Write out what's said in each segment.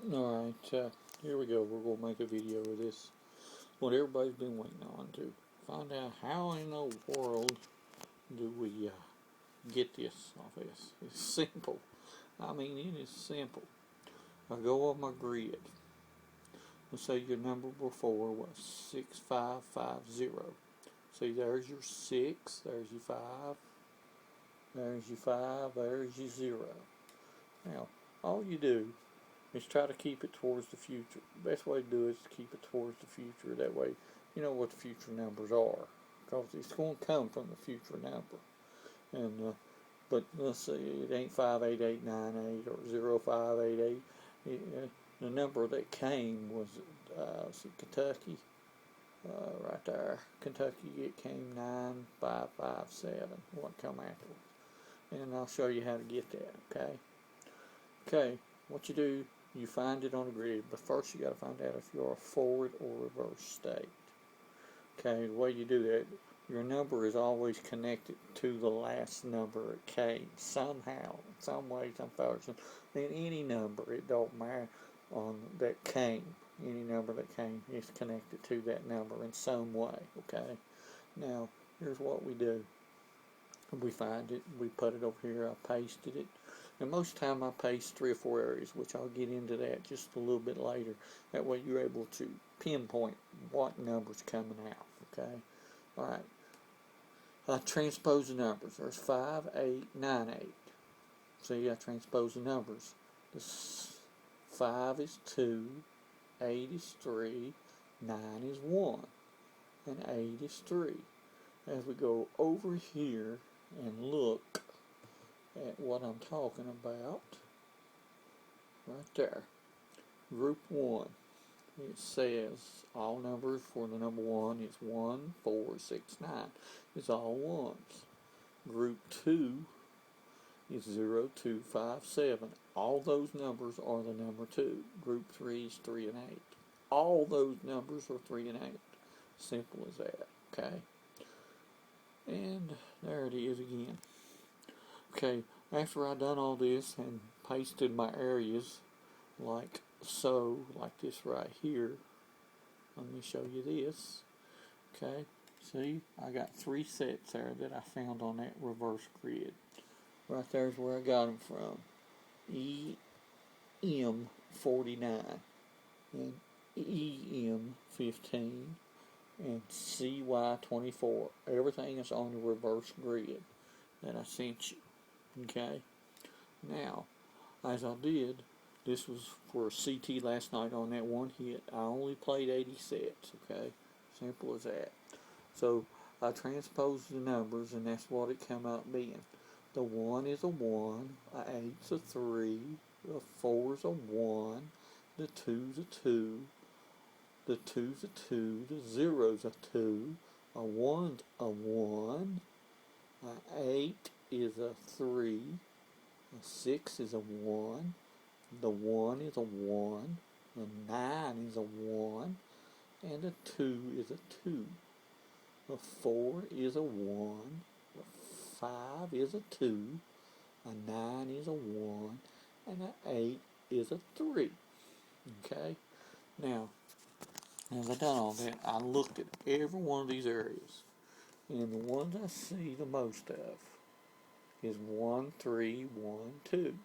Alright, here we go. We're going to make a video of this. What everybody's been waiting on to find out how in the world do we get this off this. It's simple. I mean, it is simple. I go on my grid. Let's say your number before was 6550. See, there's your 6, there's your 5, there's your 5, there's your 0. Now, all you do is try to keep it towards the future. The best way to do it is to keep it towards the future. That way, you know what the future numbers are, because it's going to come from the future number. And but let's see, it ain't 58898 or 0588. The number that came was Kentucky. Right there, Kentucky. It came 9557. What come afterwards? And I'll show you how to get that. Okay. What you do, you find it on the grid, but first you got to find out if you're a forward or reverse state. Okay, the way you do that, your number is always connected to the last number it came somehow, some way, some fashion. Then any number, it don't matter on that came. Any number that came is connected to that number in some way. Okay. Now here's what we do. We find it, we put it over here, I pasted it. And most of the time I paste 3 or 4 areas, which I'll get into that just a little bit later. That way you're able to pinpoint what number's coming out, okay? Alright, I transpose the numbers. There's 5, 8, 9, 8. See, I transpose the numbers. This 5 is 2, 8 is 3, 9 is 1, and 8 is 3. As we go over here and look at what I'm talking about, right there, group 1, it says all numbers for the number 1 is 1, 4, 6, 9. It's all ones. Group 2 is 0, 2, 5, 7. All those numbers are the number 2. Group 3 is 3 and 8. All those numbers are 3 and 8. Simple as that, okay? And there it is again. Okay, after I done all this and pasted my areas like so, like this right here, let me show you this. Okay, see, I got 3 sets there that I found on that reverse grid. Right there's where I got them from. EM49 and EM15 and CY24. Everything is on the reverse grid that I sent you. Okay. Now, as I did, this was for CT last night on that one hit. I only played 80 sets. Okay. Simple as that. So I transposed the numbers, and that's what it came out being. The 1 is a 1, a 8's a 3, the 4's a 1, the 2's a 2, the 2's a 2, the 0's a 2, a 1's a 1, a 8 is a 3, a 6 is a 1, the 1 is a 1, the 9 is a 1, and the 2 is a 2. The 4 is a 1, the 5 is a 2, a 9 is a 1, and an 8 is a 3. Okay? Now, as I done all that, I looked at every one of these areas. And the ones I see the most of is 1, 3, 1, 2.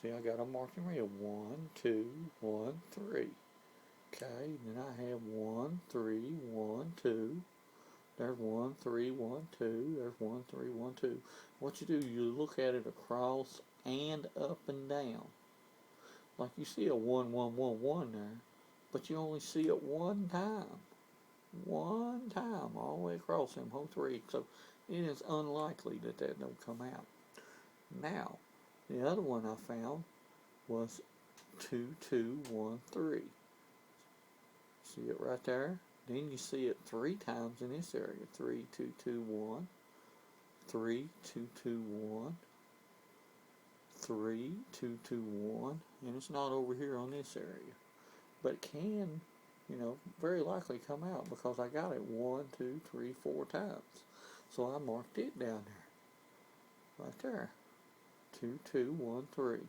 See, I got them marked in red. 1, 2, 1, 3. Okay, then I have 1, 3, 1, 2. There's 1, 3, 1, 2. There's 1, 3, 1, 2. What you do, you look at it across and up and down. Like you see a 1, 1, 1, 1 there, but you only see it one time. One time all the way across them whole 3. So it is unlikely that that don't come out. Now, the other one I found was 2, 2, 1, 3. See it right there? Then you see it 3 times in this area. 3, 2, 2, 1. 3, 2, 2, 1. 3, 2, 2, 1. And it's not over here on this area. But it can, very likely come out because I got it 1, 2, 3, 4 times. So I marked it down there. Right there. 2, 2, 1, 3.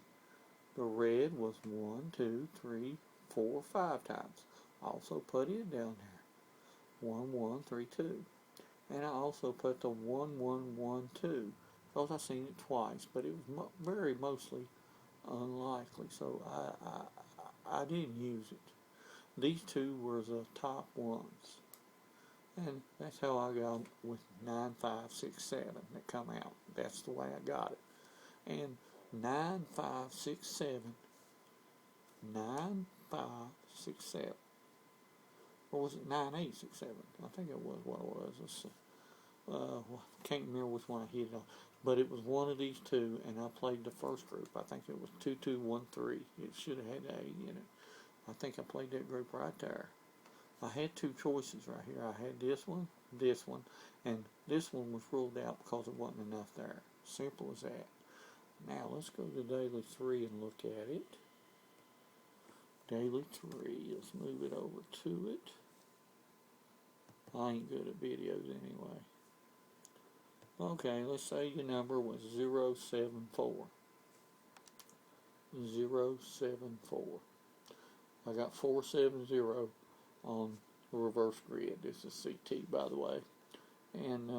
The red was 1, 2, 3, 4, 5 times. I also put it down there. 1, 1, 3, 2. And I also put the 1, 1, 1, 2. Because I seen it twice, but it was very mostly unlikely, so I didn't use it. These two were the top ones. And that's how I got with 9, 5, 6, 7 that come out. That's the way I got it. And 9, 5, 6, 7, 9, 5, 6, 7. Or was it 9, 8, 6, 7? I think it was what it was. Let's see. Can't remember which one I hit it on. But it was one of these two, and I played the first group. I think it was 2, 2, 1, 3. It should have had 8 in it. I think I played that group right there. I had two choices right here. I had this one, and this one was ruled out because there wasn't enough there. Simple as that. Now let's go to Daily 3 and look at it. Daily 3, let's move it over to it. I ain't good at videos anyway. Okay, let's say your number was 074. 074. I got 470 on the reverse grid. This is CT, by the way. And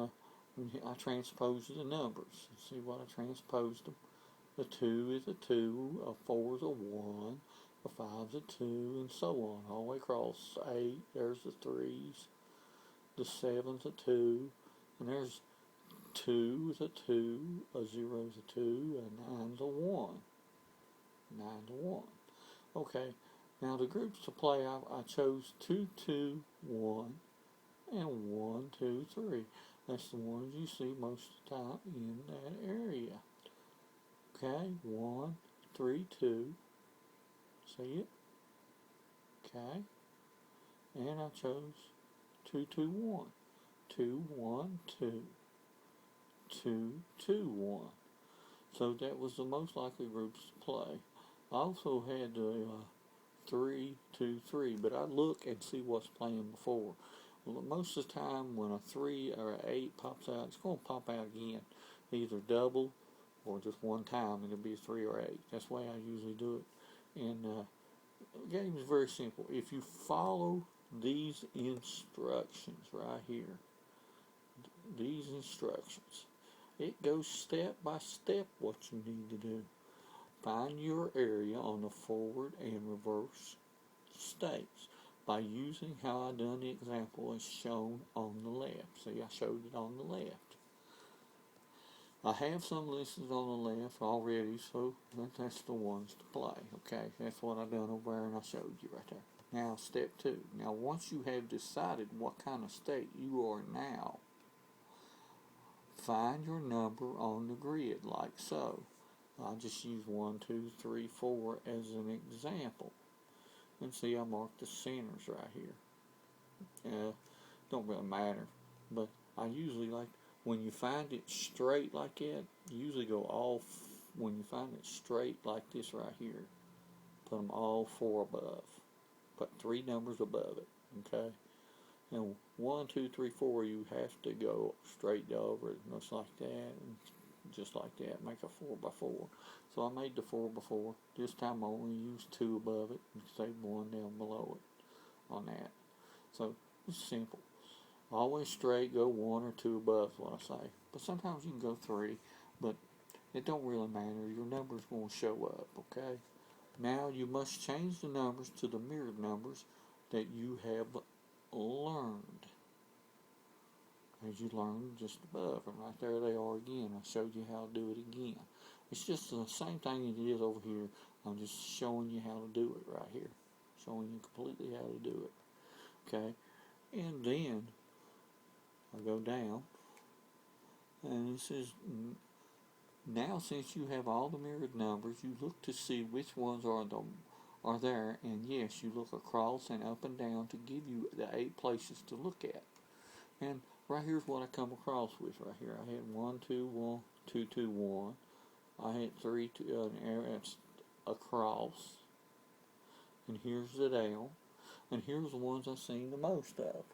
I transposed the numbers. See what I transposed them? The 2 is a 2, a 4 is a 1, a 5 is a 2, and so on, all the way across. 8, there's the 3s, the 7's a 2, and there's 2 is a 2, a 0 is a 2, and 9's a 1. 9's a 1. Okay, now the groups to play, I chose 2, 2, 1, and 1, 2, 3. That's the ones you see most of the time in that area. Okay, 1, 3, 2. See it? Okay. And I chose 2, 2, 1. 2, 1, 2. 2, 2, 1. So that was the most likely groups to play. I also had the 3, 2, 3, but I look and see what's playing before. Well, most of the time when a 3 or an 8 pops out, it's going to pop out again. Either double or just one time, and it'll be a 3 or 8. That's the way I usually do it. And the game is very simple. If you follow these instructions right here, these instructions, it goes step by step what you need to do. Find your area on the forward and reverse states by using how I done the example as shown on the left. See, I showed it on the left. I have some listed on the left already, so that's the ones to play. Okay, that's what I done over there, and I showed you right there. Now, step 2. Now, once you have decided what kind of state you are now, find your number on the grid, like so. I'll just use 1, 2, 3, 4 as an example. And see, I marked the centers right here. Don't really matter, but I usually like, when you find it straight like that, you usually go all, when you find it straight like this right here, put them all 4 above. Put 3 numbers above it, okay? And 1, 2, 3, 4, you have to go straight over it, just like that, and just like that, make a 4 by 4. So I made the 4 by 4. This time I only used 2 above it and saved 1 down below it on that. So it's simple. Always straight, go 1 or 2 above is what I say. But sometimes you can go 3, but it don't really matter. Your number's going to show up, okay? Now you must change the numbers to the mirrored numbers that you have learned. As you learned just above, and right there they are again. I showed you how to do it again. It's just the same thing it is over here. I'm just showing you how to do it right here. Showing you completely how to do it. Okay? And then I go down, and it says, now since you have all the mirrored numbers, you look to see which ones are there, and yes, you look across and up and down to give you the 8 places to look at. And right here's what I come across with right here. I had 1, 2, 1, 2, 2, 1. I had 3, 2, that's across. And here's the down. And here's the ones I've seen the most of.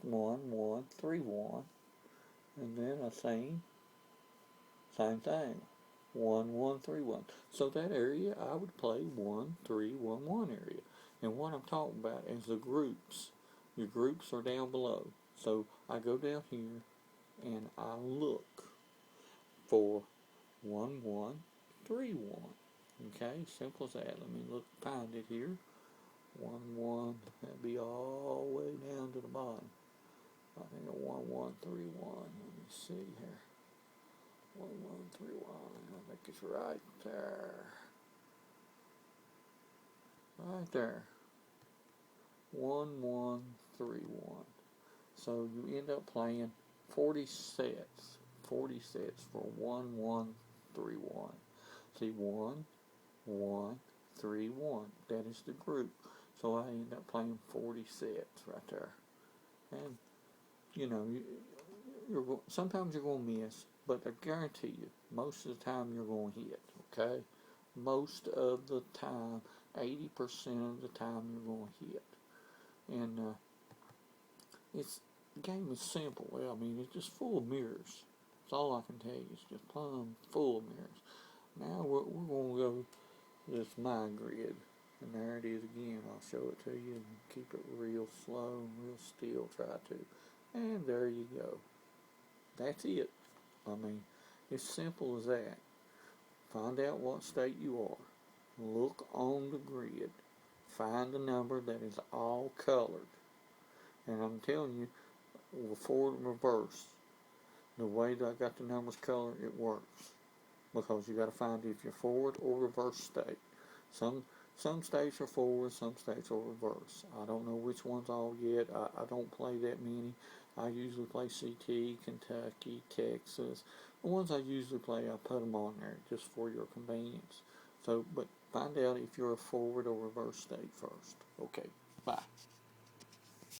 1, 1, 3, 1. And then I seen same thing. 1, 1, 3, 1. So that area, I would play 1, 3, 1, 1 area. And what I'm talking about is the groups. Your groups are down below. So I go down here and I look for 1, 1, 3, 1. Okay, simple as that. Let me find it here. 1, 1, that'd be all the way down to the bottom. I think a 1, 1, 3, 1. Let me see here. 1, 1, 3, 1. I think it's right there. Right there. 1, 1, 3, 1. So you end up playing 40 sets. 40 sets for 1, 1, 3, 1. See, 1, 1, 3, 1. That is the group. So I end up playing 40 sets right there. And, you know, sometimes you're going to miss, but I guarantee you, most of the time you're going to hit, okay? Most of the time, 80% of the time you're going to hit. And the game is simple. Well, I mean, it's just full of mirrors. That's all I can tell you. It's just plumb full of mirrors. Now we're going to go to this mind grid. And there it is again. I'll show it to you and keep it real slow and real still. Try to. And there you go. That's it. I mean, it's simple as that. Find out what state you are. Look on the grid. Find a number that is all colored. And I'm telling you, forward and reverse, the way that I got the numbers colored, it works. Because you got to find if you're forward or reverse state. Some states are forward, some states are reverse. I don't know which ones all yet. I don't play that many. I usually play CT, Kentucky, Texas. The ones I usually play, I put them on there just for your convenience. So, but find out if you're a forward or reverse state first. Okay.